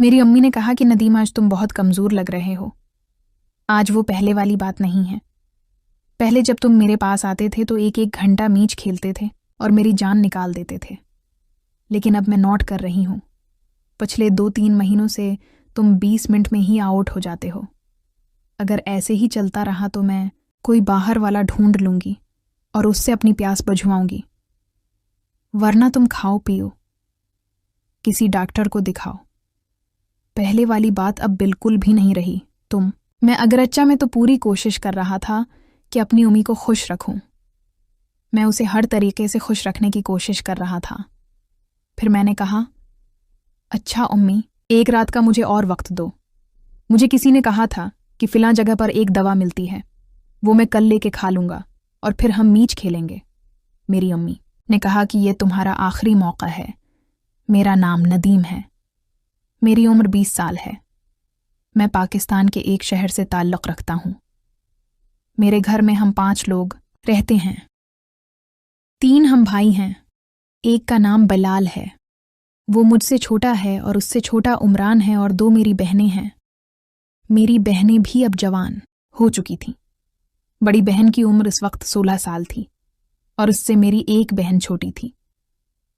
मेरी अम्मी ने कहा कि नदीम आज तुम बहुत कमज़ोर लग रहे हो। आज वो पहले वाली बात नहीं है। पहले जब तुम मेरे पास आते थे तो एक एक घंटा मीच खेलते थे और मेरी जान निकाल देते थे। लेकिन अब मैं नोट कर रही हूँ, पिछले 2-3 महीनों से तुम 20 मिनट में ही आउट हो जाते हो। अगर ऐसे ही चलता रहा तो मैं कोई बाहर वाला ढूंढ लूंगी और उससे अपनी प्यास बुझवाऊंगी। वरना तुम खाओ पियो, किसी डॉक्टर को दिखाओ। पहले वाली बात अब बिल्कुल भी नहीं रही। मैं अगरच्चा में तो पूरी कोशिश कर रहा था कि अपनी उम्मी को खुश रखूं। मैं उसे हर तरीके से खुश रखने की कोशिश कर रहा था। फिर मैंने कहा, अच्छा उम्मी, एक रात का मुझे और वक्त दो। मुझे किसी ने कहा था कि फिलां जगह पर एक दवा मिलती है, वो मैं कल लेके खा लूंगा और फिर हम मीच खेलेंगे। मेरी अम्मी ने कहा कि ये तुम्हारा आखिरी मौका है। मेरा नाम नदीम है। मेरी उम्र 20 साल है। मैं पाकिस्तान के एक शहर से ताल्लुक़ रखता हूँ। मेरे घर में हम 5 लोग रहते हैं। 3 हम भाई हैं। एक का नाम बिलाल है, वो मुझसे छोटा है, और उससे छोटा उमरान है, और 2 मेरी बहनें हैं। मेरी बहनें भी अब जवान हो चुकी थीं। बड़ी बहन की उम्र इस वक्त 16 साल थी और उससे मेरी एक बहन छोटी थी,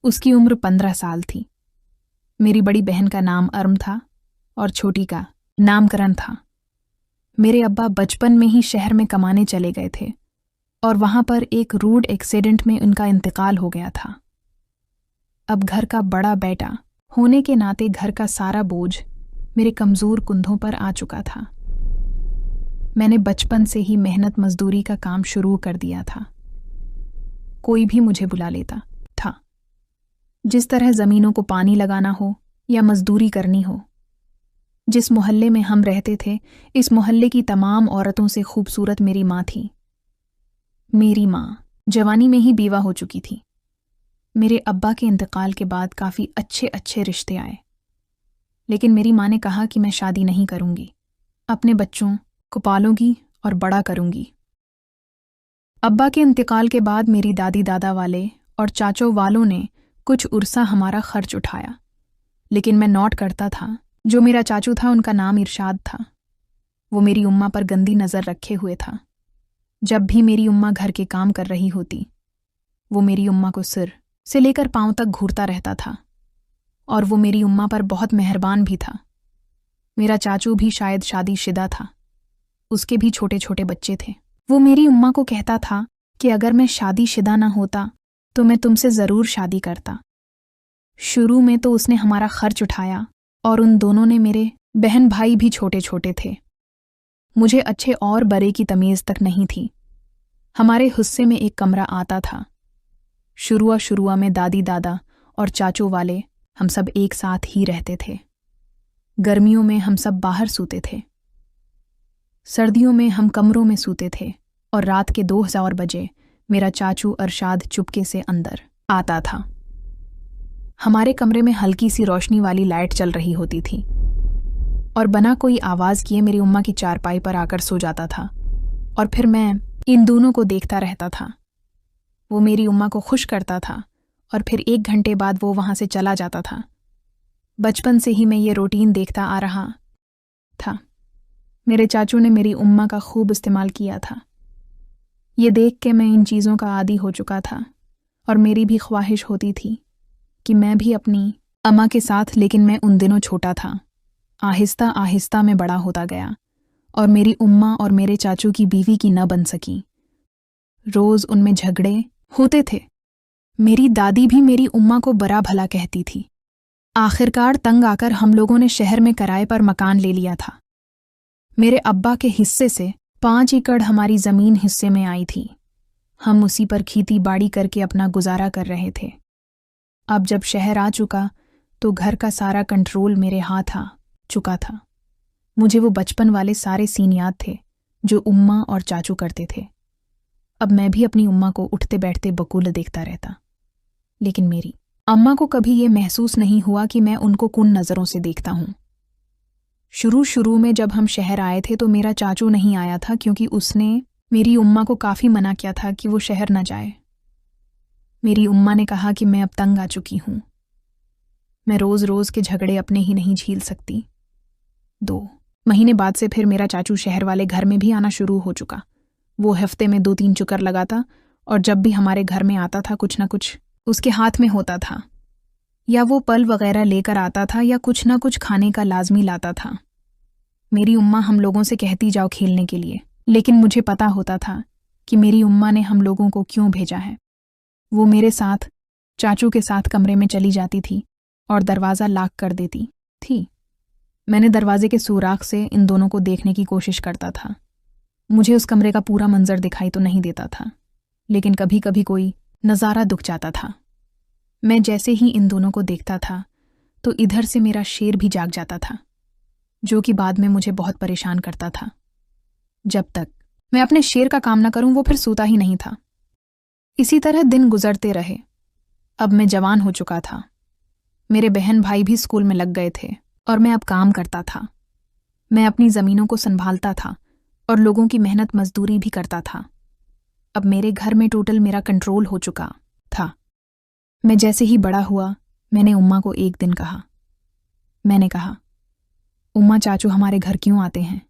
उसकी उम्र 15 साल थी। मेरी बड़ी बहन का नाम अर्म था और छोटी का नामकरण था। मेरे अब्बा बचपन में ही शहर में कमाने चले गए थे और वहां पर एक रोड एक्सीडेंट में उनका इंतकाल हो गया था। अब घर का बड़ा बेटा होने के नाते घर का सारा बोझ मेरे कमज़ोर कुंधों पर आ चुका था। मैंने बचपन से ही मेहनत मजदूरी का काम शुरू कर दिया था। कोई भी मुझे बुला लेता था। जिस तरह ज़मीनों को पानी लगाना हो या मजदूरी करनी हो। जिस मोहल्ले में हम रहते थे, इस मोहल्ले की तमाम औरतों से खूबसूरत मेरी माँ थी। मेरी माँ जवानी में ही बीवा हो चुकी थी। मेरे अब्बा के इंतकाल के बाद काफ़ी अच्छे अच्छे रिश्ते आए, लेकिन मेरी माँ ने कहा कि मैं शादी नहीं करूँगी, अपने बच्चों को पालूंगी और बड़ा करूँगी। अब्बा के इंतकाल के बाद मेरी दादी दादा वाले और चाचों वालों ने कुछ उर्सा हमारा खर्च उठाया, लेकिन मैं नोट करता था। जो मेरा चाचू था उनका नाम इरशाद था। वो मेरी उम्मा पर गंदी नज़र रखे हुए था। जब भी मेरी उम्मा घर के काम कर रही होती, वो मेरी उम्मा को सिर से लेकर पांव तक घूरता रहता था, और वो मेरी उम्मा पर बहुत मेहरबान भी था। मेरा चाचू भी शायद शादीशुदा था, उसके भी छोटे छोटे बच्चे थे। वो मेरी उम्मा को कहता था कि अगर मैं शादीशुदा ना होता तो मैं तुमसे ज़रूर शादी करता। शुरू में तो उसने हमारा खर्च उठाया, और उन दोनों ने मेरे बहन भाई भी छोटे छोटे थे। मुझे अच्छे और बड़े की तमीज़ तक नहीं थी। हमारे हिस्से में एक कमरा आता था। शुरुआ में दादी दादा और चाचू वाले हम सब एक साथ ही रहते थे। गर्मियों में हम सब बाहर सूते थे, सर्दियों में हम कमरों में सूते थे, और रात के 2000 बजे मेरा चाचू अरशाद चुपके से अंदर आता था। हमारे कमरे में हल्की सी रोशनी वाली लाइट चल रही होती थी, और बना कोई आवाज़ किए मेरी उम्मा की चारपाई पर आकर सो जाता था, और फिर मैं इन दोनों को देखता रहता था। वो मेरी उम्मा को खुश करता था और फिर 1 घंटे बाद वो वहाँ से चला जाता था। बचपन से ही मैं ये रूटीन देखता आ रहा था। मेरे चाचू ने मेरी उम्मा का खूब इस्तेमाल किया था। ये देख के मैं इन चीज़ों का आदी हो चुका था, और मेरी भी ख्वाहिश होती थी कि मैं भी अपनी अम्मा के साथ, लेकिन मैं उन दिनों छोटा था। आहिस्ता आहिस्ता मैं बड़ा होता गया और मेरी उम्मा और मेरे चाचू की बीवी की न बन सकी। रोज़ उनमें झगड़े होते थे। मेरी दादी भी मेरी उम्मा को बड़ा भला कहती थी। आखिरकार तंग आकर हम लोगों ने शहर में किराए पर मकान ले लिया था। मेरे अब्बा के हिस्से से 5 एकड़ हमारी ज़मीन हिस्से में आई थी। हम उसी पर खेती बाड़ी करके अपना गुजारा कर रहे थे। अब जब शहर आ चुका तो घर का सारा कंट्रोल मेरे हाथ आ चुका था। मुझे वो बचपन वाले सारे सीन याद थे जो उम्मा और चाचू करते थे। अब मैं भी अपनी उम्मा को उठते बैठते बकूल देखता रहता, लेकिन मेरी अम्मा को कभी ये महसूस नहीं हुआ कि मैं उनको कुन नज़रों से देखता हूँ। शुरू में जब हम शहर आए थे तो मेरा चाचू नहीं आया था, क्योंकि उसने मेरी उम्मा को काफ़ी मना किया था कि वो शहर न जाए। मेरी उम्मा ने कहा कि मैं अब तंग आ चुकी हूँ। मैं रोज रोज के झगड़े अपने ही नहीं झेल सकती। 2 महीने बाद से फिर मेरा चाचू शहर वाले घर में भी आना शुरू हो चुका। वो हफ्ते में 2-3 चक्कर लगाता और जब भी हमारे घर में आता था कुछ ना कुछ उसके हाथ में होता था, या वो पल वगैरह लेकर आता था या कुछ ना कुछ खाने का लाजमी लाता था। मेरी उम्मा हम लोगों से कहती जाओ खेलने के लिए, लेकिन मुझे पता होता था कि मेरी उम्मा ने हम लोगों को क्यों भेजा है। वो मेरे साथ चाचू के साथ कमरे में चली जाती थी और दरवाज़ा लॉक कर देती थी। मैंने दरवाजे के सुराख से इन दोनों को देखने की कोशिश करता था। मुझे उस कमरे का पूरा मंजर दिखाई तो नहीं देता था, लेकिन कभी कभी कोई नज़ारा दुख जाता था। मैं जैसे ही इन दोनों को देखता था तो इधर से मेरा शेर भी जाग जाता था, जो कि बाद में मुझे बहुत परेशान करता था। जब तक मैं अपने शेर का काम न करूं वो फिर सोता ही नहीं था। इसी तरह दिन गुजरते रहे। अब मैं जवान हो चुका था, मेरे बहन भाई भी स्कूल में लग गए थे और मैं अब काम करता था। मैं अपनी ज़मीनों को संभालता था और लोगों की मेहनत मजदूरी भी करता था। अब मेरे घर में टोटल मेरा कंट्रोल हो चुका था। मैं जैसे ही बड़ा हुआ मैंने उम्मा को एक दिन कहा, मैंने कहा, उम्मा चाचू हमारे घर क्यों आते हैं?